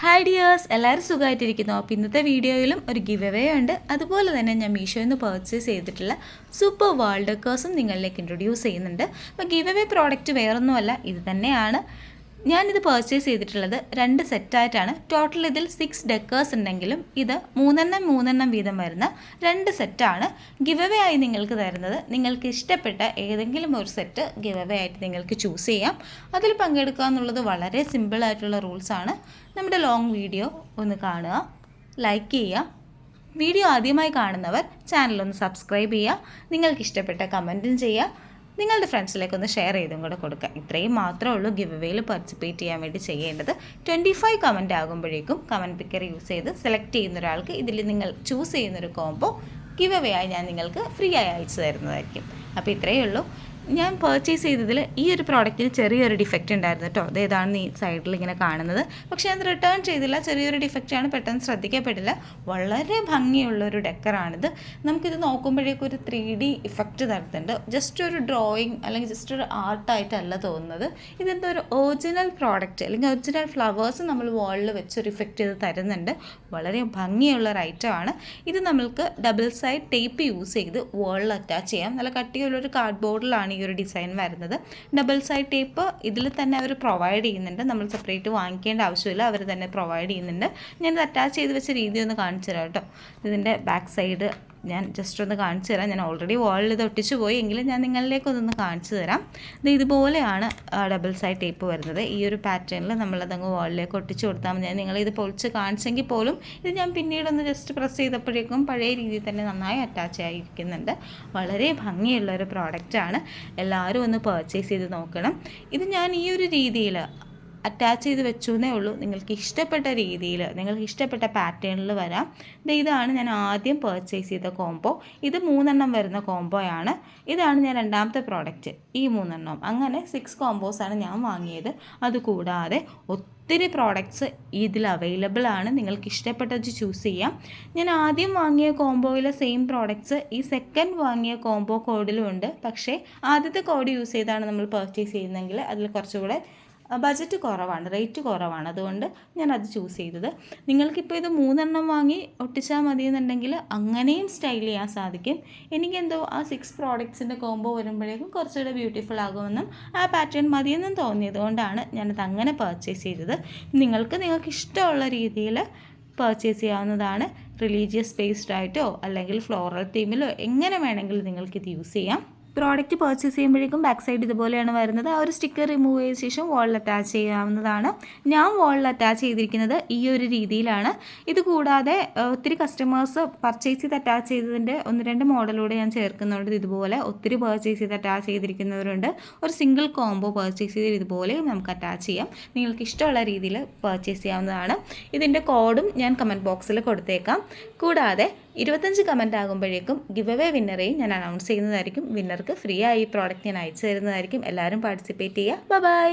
Hi dears, എല്ലാവരും സുഖമായിട്ടിരിക്കുന്നു. അപ്പോൾ ഇന്നത്തെ വീഡിയോയിലും ഒരു ഗിവ് അവേ ഉണ്ട്. അതുപോലെ തന്നെ ഞാൻ മീഷോയിൽ നിന്ന് പർച്ചേസ് ചെയ്തിട്ടുള്ള സൂപ്പർ വാൾ ഡെക്കേഴ്സും നിങ്ങളിലേക്ക് ഇൻട്രൊഡ്യൂസ് ചെയ്യുന്നുണ്ട്. അപ്പോൾ ഗിവ് അവേ പ്രോഡക്റ്റ് വേറൊന്നുമല്ല, ഇത് തന്നെയാണ്. ഞാനിത് പർച്ചേസ് ചെയ്തിട്ടുള്ളത് 2 സെറ്റായിട്ടാണ്. ടോട്ടൽ ഇതിൽ 6 ഡെക്കേഴ്സ് ഉണ്ടെങ്കിലും ഇത് മൂന്നെണ്ണം വീതം വരുന്ന 2 സെറ്റാണ്. ഗിവ് അവേ ആയി നിങ്ങൾക്ക് തരുന്നത്. നിങ്ങൾക്ക് ഇഷ്ടപ്പെട്ട ഏതെങ്കിലും ഒരു സെറ്റ് ഗിവ് അവേ ആയിട്ട് നിങ്ങൾക്ക് ചൂസ് ചെയ്യാം. അതിൽ പങ്കെടുക്കുക എന്നുള്ളത് വളരെ സിമ്പിളായിട്ടുള്ള റൂൾസാണ്. നമ്മുടെ ലോങ് വീഡിയോ ഒന്ന് കാണുക, ലൈക്ക് ചെയ്യുക. വീഡിയോ ആദ്യമായി കാണുന്നവർ ചാനലൊന്ന് സബ്സ്ക്രൈബ് ചെയ്യുക. നിങ്ങൾക്ക് ഇഷ്ടപ്പെട്ട കമൻറ്റും ചെയ്യുക. നിങ്ങളുടെ ഫ്രണ്ട്സിലേക്കൊന്ന് ഷെയർ ചെയ്തും കൂടെ കൊടുക്കുക. ഇത്രയും മാത്രമേ ഉള്ളൂ ഗിവ് അവേയിൽ പാർട്ടിസിപ്പേറ്റ് ചെയ്യാൻ വേണ്ടി ചെയ്യേണ്ടത്. 25 കമൻറ്റ് ആകുമ്പോഴേക്കും കമൻറ്റ് പിക്കർ യൂസ് ചെയ്ത് സെലക്ട് ചെയ്യുന്ന ഒരാൾക്ക് ഇതിൽ നിങ്ങൾ ചൂസ് ചെയ്യുന്നൊരു കോംബോ ഗിവ് അവേ ആയി ഞാൻ നിങ്ങൾക്ക് ഫ്രീ ആയി അയച്ചു തരുന്നതായിരിക്കും. അപ്പോൾ ഇത്രയേ ഉള്ളൂ. ഞാൻ പർച്ചേസ് ചെയ്തതിൽ ഈ ഒരു പ്രോഡക്റ്റിന് ചെറിയൊരു ഡിഫക്റ്റ് ഉണ്ടായിരുന്നു കേട്ടോ. അതേതാണ് ഈ സൈഡിൽ ഇങ്ങനെ കാണുന്നത്. പക്ഷേ അത് റിട്ടേൺ ചെയ്തില്ല. ചെറിയൊരു ഡിഫക്റ്റാണ്, പെട്ടെന്ന് ശ്രദ്ധിക്കപ്പെടില്ല. വളരെ ഭംഗിയുള്ളൊരു ഡെക്കറാണിത്. നമുക്കിത് നോക്കുമ്പോഴേക്കും ഒരു 3D ഇഫക്റ്റ് തരുന്നുണ്ട്. ജസ്റ്റ് ഒരു ഡ്രോയിങ് അല്ലെങ്കിൽ ജസ്റ്റ് ഒരു ആർട്ടായിട്ടല്ല തോന്നുന്നത്. ഇതെന്തോ ഒരു ഒറിജിനൽ പ്രോഡക്റ്റ് അല്ലെങ്കിൽ ഒറിജിനൽ ഫ്ലവേഴ്സ് നമ്മൾ വാളിൽ വെച്ചൊരു ഇഫക്റ്റ് ഇത് തരുന്നുണ്ട്. വളരെ ഭംഗിയുള്ളൊരു ഐറ്റമാണ് ഇത്. നമ്മൾക്ക് ഡബിൾ സൈഡ് ടേപ്പ് യൂസ് ചെയ്ത് വാളിൽ അറ്റാച്ച് ചെയ്യാം. നല്ല കട്ടിയുള്ളൊരു കാർഡ്ബോർഡിലാണ് ഈ ഒരു ഡിസൈൻ വരുന്നത്. ഡബിൾ സൈഡ് ടേപ്പ് ഇതിൽ തന്നെ അവർ പ്രൊവൈഡ് ചെയ്യുന്നുണ്ട്. നമ്മൾ സെപ്പറേറ്റ് വാങ്ങിക്കേണ്ട ആവശ്യമില്ല, അവർ തന്നെ പ്രൊവൈഡ് ചെയ്യുന്നുണ്ട്. ഞാനിത് അറ്റാച്ച് ചെയ്ത് വെച്ച രീതി ഒന്ന് കാണിച്ചു തരാം കേട്ടോ. ഇതിൻ്റെ ബാക്ക് സൈഡ് ഞാൻ ജസ്റ്റ് ഒന്ന് കാണിച്ചു തരാം. ഞാൻ ഓൾറെഡി വാളിൽ ഇത് ഒട്ടിച്ചു പോയി, എങ്കിലും ഞാൻ നിങ്ങളിലേക്കൊന്ന് കാണിച്ചു തരാം. ഇത് ഇതുപോലെയാണ് ഡബിൾ സൈഡ് ടേപ്പ് വരുന്നത്. ഈ ഒരു പാറ്റേണിൽ നമ്മളതങ്ങ് വാളിലേക്ക് ഒട്ടിച്ചു കൊടുത്താൽ മതി. നിങ്ങളിത് പൊളിച്ച് കാണിച്ചെങ്കിൽ പോലും ഇത് ഞാൻ പിന്നീടൊന്ന് ജസ്റ്റ് പ്രസ് ചെയ്തപ്പോഴേക്കും പഴയ രീതിയിൽ തന്നെ നന്നായി അറ്റാച്ച് ആയിരിക്കുന്നുണ്ട്. വളരെ ഭംഗിയുള്ളൊരു പ്രോഡക്റ്റാണ്. എല്ലാവരും ഒന്ന് പർച്ചേസ് ചെയ്ത് നോക്കണം. ഇത് ഞാൻ ഈ ഒരു രീതിയിൽ അറ്റാച്ച് ചെയ്ത് വെച്ചു എന്നേ ഉള്ളൂ. നിങ്ങൾക്ക് ഇഷ്ടപ്പെട്ട രീതിയിൽ, നിങ്ങൾക്ക് ഇഷ്ടപ്പെട്ട പാറ്റേണിൽ വരാം. ഇതാണ് ഞാൻ ആദ്യം പർച്ചേസ് ചെയ്ത കോംബോ. ഇത് 3 വരുന്ന കോംബോയാണ്. ഇതാണ് ഞാൻ രണ്ടാമത്തെ പ്രോഡക്റ്റ്, ഈ 3. അങ്ങനെ 6 കോംബോസാണ് ഞാൻ വാങ്ങിയത്. അതുകൂടാതെ ഒത്തിരി പ്രോഡക്റ്റ്സ് ഇതിൽ അവൈലബിൾ ആണ്. നിങ്ങൾക്ക് ഇഷ്ടപ്പെട്ടത് ചൂസ് ചെയ്യാം. ഞാൻ ആദ്യം വാങ്ങിയ കോംബോയിലെ സെയിം പ്രോഡക്റ്റ്സ് ഈ സെക്കൻഡ് വാങ്ങിയ കോംബോ കോഡിലും ഉണ്ട്. പക്ഷേ ആദ്യത്തെ കോഡ് യൂസ് ചെയ്താണ് നമ്മൾ പർച്ചേസ് ചെയ്യുന്നതെങ്കിൽ അതിൽ കുറച്ചുകൂടെ ബജറ്റ് കുറവാണ്, റേറ്റ് കുറവാണ്. അതുകൊണ്ട് ഞാനത് ചൂസ് ചെയ്തത്. നിങ്ങൾക്കിപ്പോൾ ഇത് 3 വാങ്ങി ഒട്ടിച്ചാൽ മതി എന്നുണ്ടെങ്കിൽ അങ്ങനെയും സ്റ്റൈൽ ചെയ്യാൻ സാധിക്കും. എനിക്കെന്തോ ആ 6 പ്രോഡക്ട്സിൻ്റെ കോംബോ വരുമ്പോഴേക്കും കുറച്ചുകൂടെ ബ്യൂട്ടിഫുൾ ആകുമെന്നും ആ പാറ്റേൺ മതിയെന്നും തോന്നിയത് കൊണ്ടാണ് ഞാനത് അങ്ങനെ പർച്ചേസ് ചെയ്തത്. നിങ്ങൾക്ക് ഇഷ്ടമുള്ള രീതിയിൽ പർച്ചേസ് ചെയ്യാവുന്നതാണ്. റിലീജിയസ് ബേസ്ഡ് ആയിട്ടോ അല്ലെങ്കിൽ ഫ്ലോറൽ തീമിലോ എങ്ങനെ വേണമെങ്കിലും നിങ്ങൾക്കിത് യൂസ് ചെയ്യാം. പ്രോഡക്റ്റ് പർച്ചേസ് ചെയ്യുമ്പോഴേക്കും ബാക്ക് സൈഡ് ഇതുപോലെയാണ് വരുന്നത്. ആ ഒരു സ്റ്റിക്കർ റിമൂവ് ചെയ്ത ശേഷം വാളിൽ അറ്റാച്ച് ചെയ്യാവുന്നതാണ്. ഞാൻ വാളിൽ അറ്റാച്ച് ചെയ്തിരിക്കുന്നത് ഈ ഒരു രീതിയിലാണ്. ഇത് കൂടാതെ ഒത്തിരി കസ്റ്റമേഴ്സ് പർച്ചേസ് ചെയ്ത് അറ്റാച്ച് ചെയ്തതിൻ്റെ 1-2 മോഡലൂടെ ഞാൻ ചേർക്കുന്നുണ്ട്. ഇതുപോലെ ഒത്തിരി പർച്ചേസ് ചെയ്ത് അറ്റാച്ച് ചെയ്തിരിക്കുന്നവരുണ്ട്. ഒരു സിംഗിൾ കോംബോ പർച്ചേസ് ചെയ്ത് ഇതുപോലെ നമുക്ക് അറ്റാച്ച് ചെയ്യാം. നിങ്ങൾക്ക് ഇഷ്ടമുള്ള രീതിയിൽ പർച്ചേസ് ചെയ്യാവുന്നതാണ്. ഇതിൻ്റെ കോഡും ഞാൻ കമൻറ്റ് ബോക്സിൽ കൊടുത്തേക്കാം. കൂടാതെ 25 കമൻറ്റ് ആകുമ്പോഴേക്കും ഗിവ് അവേ വിന്നറേയും ഞാൻ അനൗൺസ് ചെയ്യുന്നതായിരിക്കും. വിന്നർക്ക് ഫ്രീ ആയി ഈ പ്രോഡക്റ്റ് ഞാൻ അയച്ചു തരുന്നതായിരിക്കും. എല്ലാവരും പാർട്ടിസിപ്പേറ്റ് ചെയ്യുക. ബൈ.